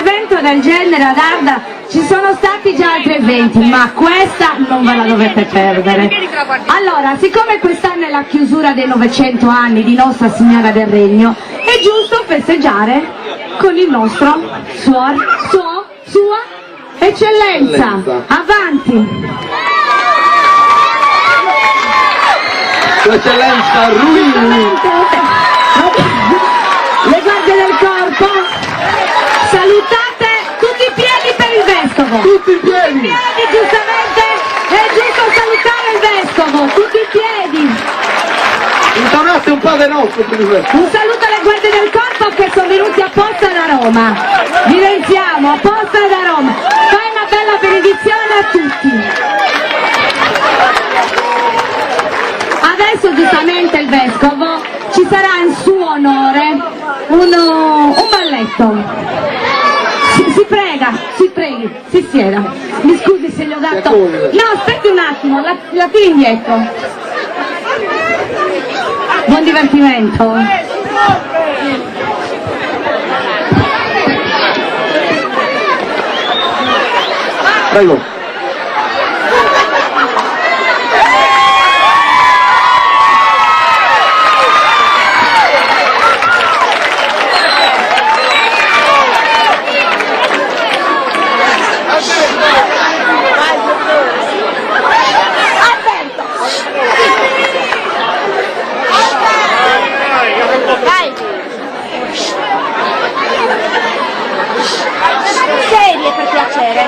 evento del genere ad Arda ci sono stati già altri eventi, ma questa non ve la dovete perdere. Allora, siccome quest'anno è la chiusura dei 900 anni di Nostra Signora del Regno, è giusto festeggiare con il nostro Sua Eccellenza. Avanti! Sua Eccellenza Ruini! Le guardie del corpo, salutate tutti i piedi per il vescovo. Tutti i piedi! Giustamente è giusto salutare il vescovo, tutti i piedi. Intonate un po' di nostro per il vescovo. Un saluto alle guardie del corpo che sono venuti apposta da Roma. Vi ringraziamo, apposta da Roma. Fai una bella benedizione a tutti. Adesso giustamente il vescovo ci sarà in suo onore un balletto. Si prega, si preghi, si sieda. Mi scusi se gli ho dato... No, aspetti un attimo, la tiri indietro. Buon divertimento. Prego. Serie per piacere.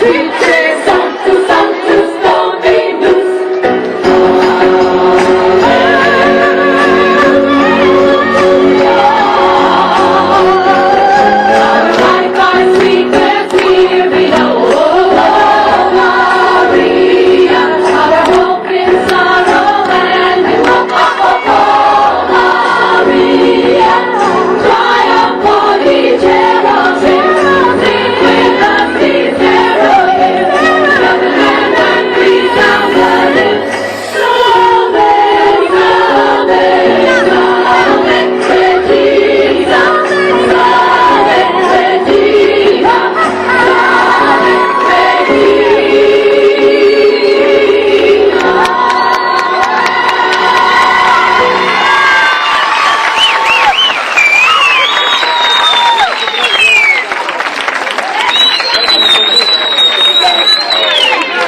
Sweet